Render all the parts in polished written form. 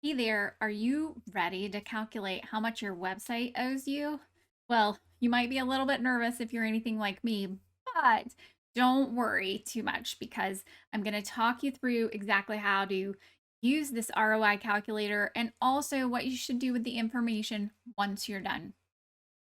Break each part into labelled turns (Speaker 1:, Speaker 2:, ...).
Speaker 1: Hey there, are you ready to calculate how much your website owes you? Well, you might be a little bit nervous if you're anything like me, but don't worry too much because I'm going to talk you through exactly how to use this ROI calculator and also what you should do with the information once you're done.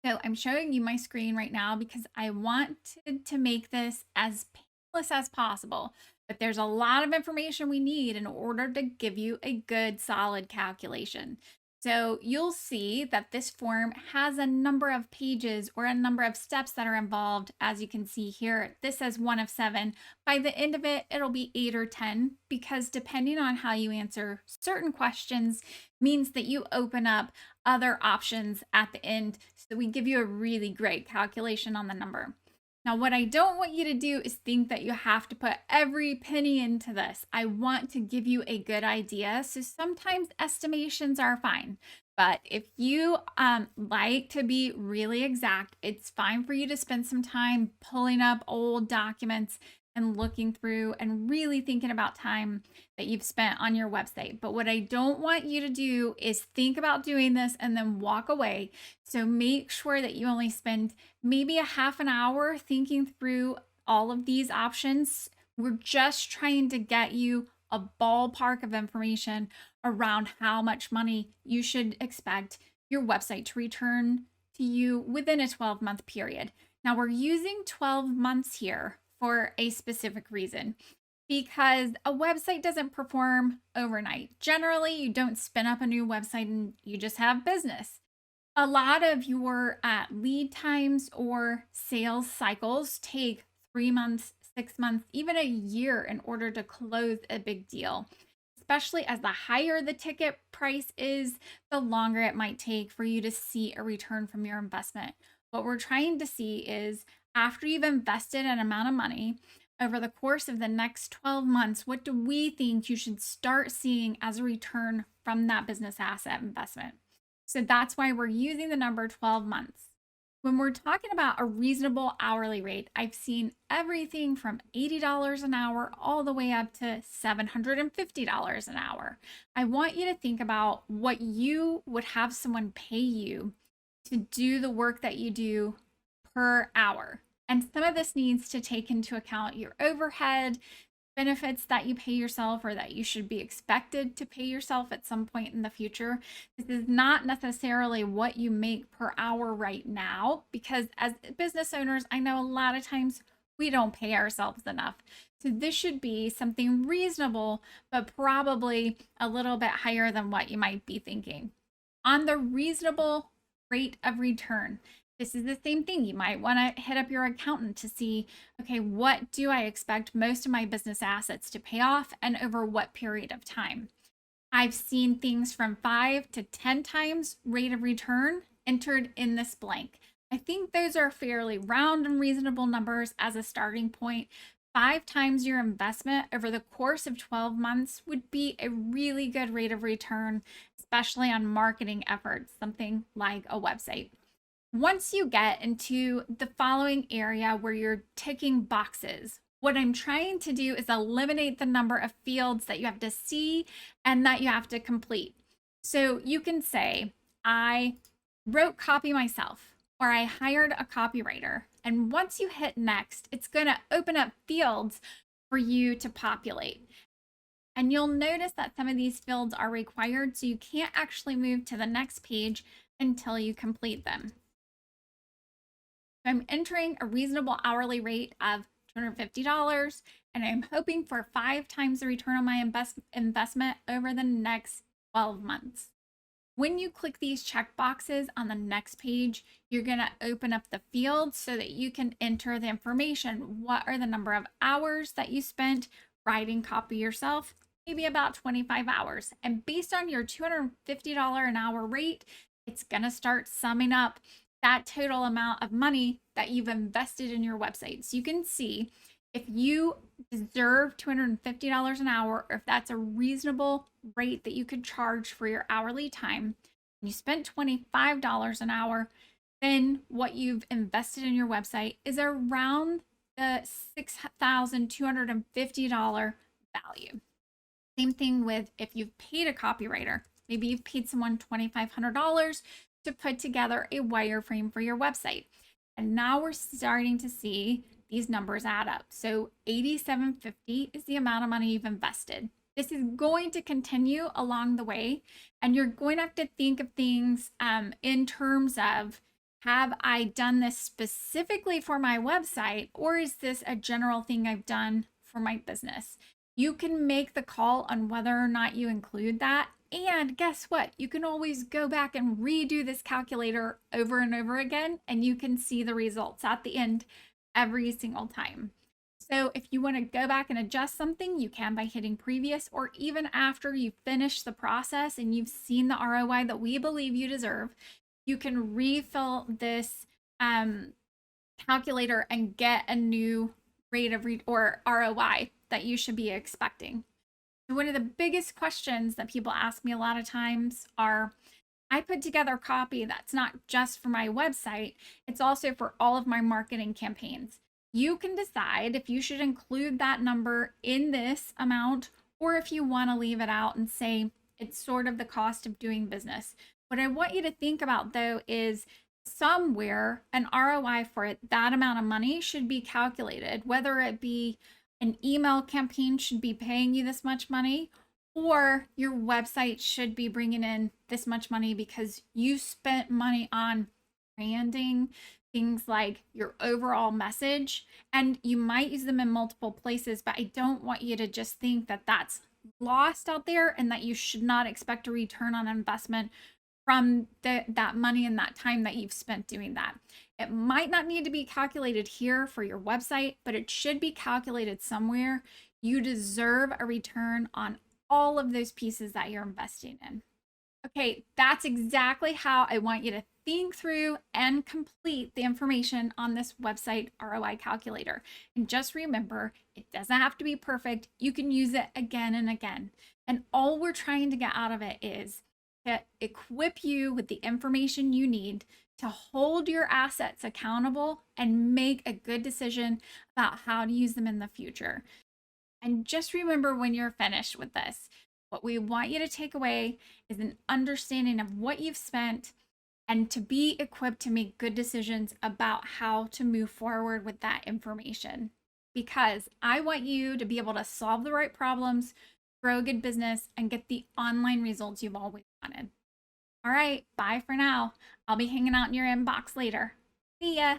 Speaker 1: So I'm showing you my screen right now because I wanted to make this as painless as possible. But there's a lot of information we need in order to give you a good, solid calculation. So you'll see that this form has a number of pages or a number of steps that are involved. As you can see here, this says 1 of 7. By the end of it, it'll be 8 or 10 because depending on how you answer certain questions means that you open up other options at the end. So we give you a really great calculation on the number. Now, what I don't want you to do is think that you have to put every penny into this. I want to give you a good idea. So sometimes estimations are fine. But if you like to be really exact, it's fine for you to spend some time pulling up old documents and looking through and really thinking about time that you've spent on your website. But what I don't want you to do is think about doing this and then walk away. So make sure that you only spend maybe a half an hour thinking through all of these options. We're just trying to get you a ballpark of information around how much money you should expect your website to return to you within a 12-month period. Now, we're using 12 months here for a specific reason because a website doesn't perform overnight. Generally, you don't spin up a new website and you just have business. A lot of your lead times or sales cycles take 3 months, 6 months, even a year in order to close a big deal. Especially as the higher the ticket price is, the longer it might take for you to see a return from your investment. What we're trying to see is after you've invested an amount of money over the course of the next 12 months, what do we think you should start seeing as a return from that business asset investment? So that's why we're using the number 12 months. When we're talking about a reasonable hourly rate, I've seen everything from $80 an hour all the way up to $750 an hour. I want you to think about what you would have someone pay you to do the work that you do per hour. And some of this needs to take into account your overhead, benefits that you pay yourself or that you should be expected to pay yourself at some point in the future. This is not necessarily what you make per hour right now, because as business owners, I know a lot of times we don't pay ourselves enough. So this should be something reasonable, but probably a little bit higher than what you might be thinking. On the reasonable rate of return, this is the same thing. You might want to hit up your accountant to see, okay, what do I expect most of my business assets to pay off and over what period of time? I've seen things from 5 to 10 times rate of return entered in this blank. I think those are fairly round and reasonable numbers as a starting point. 5 times your investment over the course of 12 months would be a really good rate of return, especially on marketing efforts, something like a website. Once you get into the following area where you're ticking boxes, what I'm trying to do is eliminate the number of fields that you have to see and that you have to complete. So you can say, I wrote copy myself, or I hired a copywriter. And once you hit next, it's going to open up fields for you to populate. And you'll notice that some of these fields are required, so you can't actually move to the next page until you complete them. I'm entering a reasonable hourly rate of $250, and I'm hoping for 5 times the return on my investment over the next 12 months. When you click these check boxes on the next page, you're going to open up the fields so that you can enter the information. What are the number of hours that you spent writing copy yourself? Maybe about 25 hours. And based on your $250 an hour rate, it's going to start summing up that total amount of money that you've invested in your website. So you can see if you deserve $250 an hour, or if that's a reasonable rate that you could charge for your hourly time, and you spent $25 an hour, then what you've invested in your website is around the $6,250 value. Same thing with if you've paid a copywriter. Maybe you've paid someone $2,500 to put together a wireframe for your website. And now we're starting to see these numbers add up. So 8750 is the amount of money you've invested. This is going to continue along the way, and you're going to have to think of things in terms of, have I done this specifically for my website, or is this a general thing I've done for my business? You can make the call on whether or not you include that. And guess what? You can always go back and redo this calculator over and over again, and you can see the results at the end every single time. So if you want to go back and adjust something, you can by hitting previous, or even after you finish the process and you've seen the ROI that we believe you deserve, you can refill this calculator and get a new rate of or ROI that you should be expecting. So one of the biggest questions that people ask me a lot of times are, I put together copy that's not just for my website, it's also for all of my marketing campaigns. You can decide if you should include that number in this amount, or if you want to leave it out and say it's sort of the cost of doing business. What I want you to think about though is, somewhere an ROI for that amount of money should be calculated, whether it be an email campaign should be paying you this much money, or your website should be bringing in this much money because you spent money on branding, things like your overall message, and you might use them in multiple places, but I don't want you to just think that that's lost out there and that you should not expect a return on investment from that money and that time that you've spent doing that. It might not need to be calculated here for your website, but it should be calculated somewhere. You deserve a return on all of those pieces that you're investing in. Okay, that's exactly how I want you to think through and complete the information on this website ROI calculator. And just remember, it doesn't have to be perfect. You can use it again and again. And all we're trying to get out of it is to equip you with the information you need to hold your assets accountable and make a good decision about how to use them in the future. And just remember, when you're finished with this, what we want you to take away is an understanding of what you've spent, and to be equipped to make good decisions about how to move forward with that information. Because I want you to be able to solve the right problems, grow a good business, and get the online results you've always wanted. All right, bye for now. I'll be hanging out in your inbox later. See ya.